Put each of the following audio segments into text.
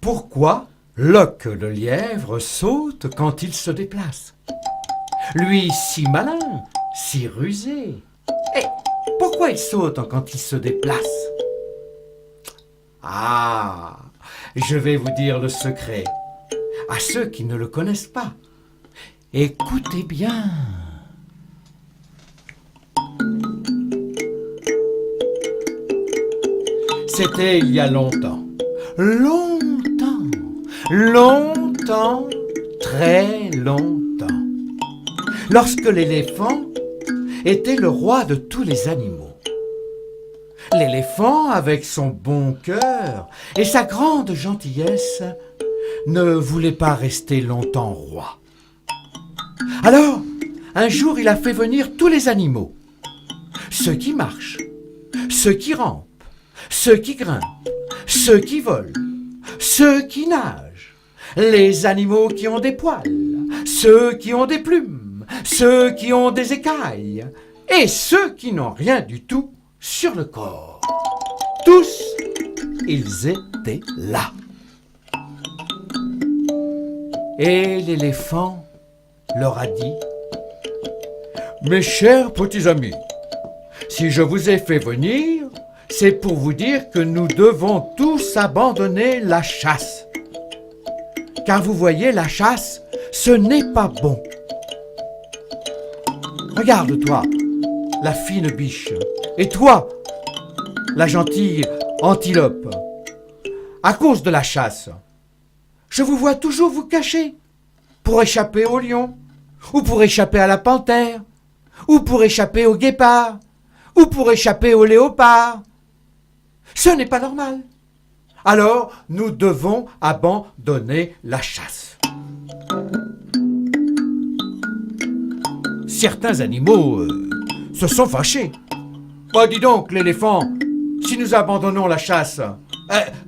Pourquoi Lock le lièvre saute quand il se déplace? Lui si malin, si rusé. Et pourquoi il saute quand il se déplace? Ah, je vais vous dire le secret à ceux qui ne le connaissent pas. Écoutez bien. C'était il y a longtemps, longtemps, très longtemps, lorsque l'éléphant était le roi de tous les animaux. L'éléphant, avec son bon cœur et sa grande gentillesse, ne voulait pas rester longtemps roi. Alors, un jour, il a fait venir tous les animaux, ceux qui marchent, ceux qui rampent, ceux qui grimpent, ceux qui volent, ceux qui nagent, les animaux qui ont des poils, ceux qui ont des plumes, ceux qui ont des écailles, et ceux qui n'ont rien du tout sur le corps. Tous, ils étaient là. Et l'éléphant leur a dit: mes chers petits amis, si je vous ai fait venir, c'est pour vous dire que nous devons tous abandonner la chasse. Car vous voyez, la chasse, ce n'est pas bon. Regarde-toi, la fine biche, et toi, la gentille antilope. À cause de la chasse, je vous vois toujours vous cacher pour échapper au lion, ou pour échapper à la panthère, ou pour échapper au guépard, ou pour échapper au léopard. Ce n'est pas normal. Alors, nous devons abandonner la chasse. Certains animaux se sont fâchés. Oh, dis donc, l'éléphant, si nous abandonnons la chasse,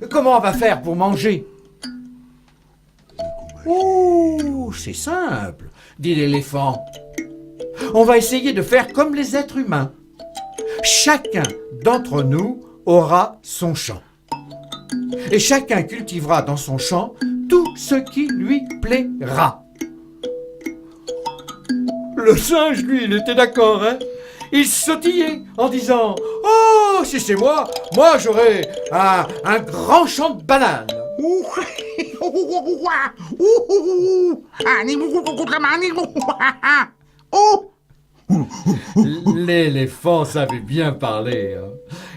comment on va faire pour manger? Oh, c'est simple, dit l'éléphant. On va essayer de faire comme les êtres humains. Chacun d'entre nous aura son champ. Et chacun cultivera dans son champ tout ce qui lui plaira. Le singe, lui, il était d'accord, hein? Il sautillait en disant: oh, si c'est moi j'aurai un grand champ de bananes. L'éléphant savait bien parler, hein.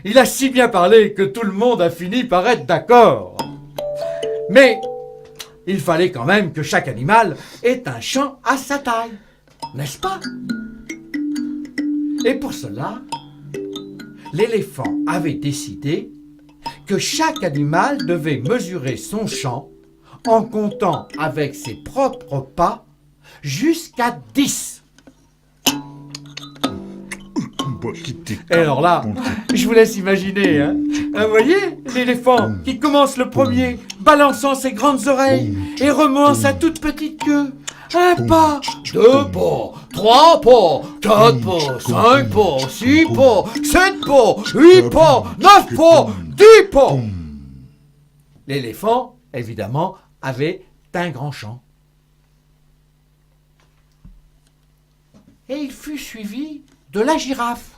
Il a si bien parlé que tout le monde a fini par être d'accord. Mais il fallait quand même que chaque animal ait un champ à sa taille, n'est-ce pas? Et pour cela, l'éléphant avait décidé que chaque animal devait mesurer son champ en comptant avec ses propres pas jusqu'à 10. Et alors là, je vous laisse imaginer, hein. Vous voyez, l'éléphant qui commence le premier, balançant ses grandes oreilles et remuant sa toute petite queue. Un pas, deux pas, trois pas, quatre pas, cinq pas, six pas, sept pas, huit pas, neuf pas, 10 pas. L'éléphant, évidemment, avait un grand champ. Et il fut suivi de la girafe,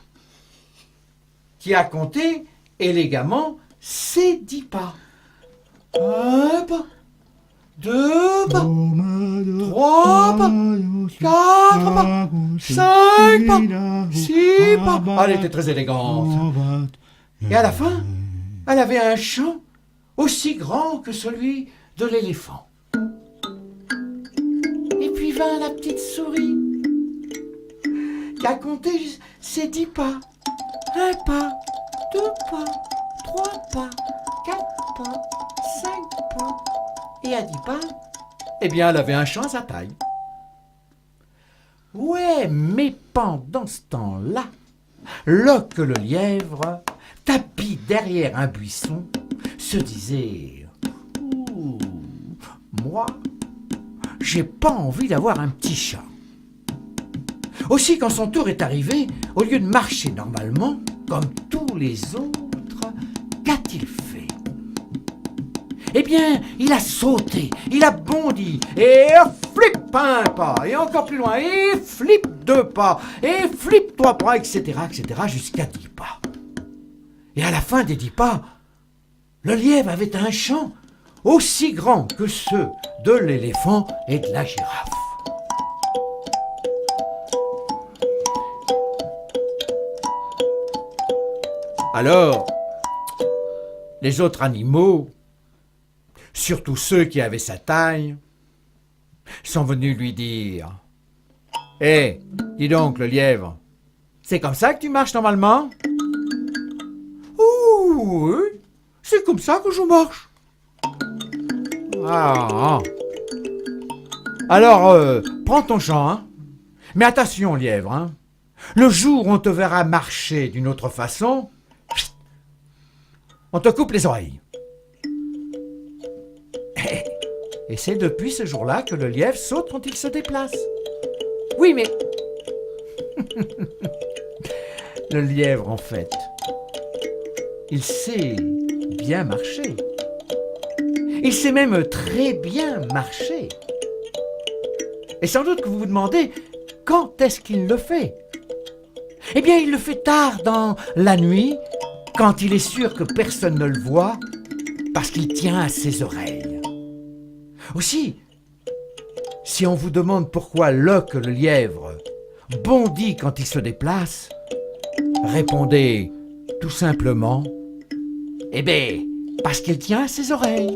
qui a compté élégamment ses 10 pas. Un pas, deux pas, trois pas, quatre pas, cinq pas, six pas. Ah, elle était très élégante. Et à la fin, elle avait un champ aussi grand que celui de l'éléphant. Et puis vint la petite souris, qui a compté ses 10 pas. Un pas, deux pas, trois pas, quatre pas, cinq pas. Et à 10 pas, eh bien, elle avait un champ à sa taille. Ouais, mais pendant ce temps-là, Lock le lièvre, tapi derrière un buisson, se disait: ouh, moi, j'ai pas envie d'avoir un petit chat. Aussi, quand son tour est arrivé, au lieu de marcher normalement, comme tous les autres, qu'a-t-il fait? Eh bien, il a sauté, il a bondi, et flip un pas, et encore plus loin, et flip 2 pas, et flip 3 pas, etc., jusqu'à 10 pas. Et à la fin des 10 pas, le lièvre avait un champ aussi grand que ceux de l'éléphant et de la girafe. Alors, les autres animaux, surtout ceux qui avaient sa taille, sont venus lui dire « Hé, dis donc le lièvre, c'est comme ça que tu marches normalement ?»« Oui, c'est comme ça que je marche. » Ah. Alors, prends ton champ, hein. Mais attention lièvre, hein. Le jour où on te verra marcher d'une autre façon, on te coupe les oreilles. Et c'est depuis ce jour-là que le lièvre saute quand il se déplace. Oui, mais... le lièvre, en fait, il sait bien marcher. Il sait même très bien marcher. Et sans doute que vous vous demandez, quand est-ce qu'il le fait ? Eh bien, il le fait tard dans la nuit, quand il est sûr que personne ne le voit, parce qu'il tient à ses oreilles. Aussi, si on vous demande pourquoi Lock le lièvre bondit quand il se déplace, répondez tout simplement, eh bien, parce qu'il tient à ses oreilles.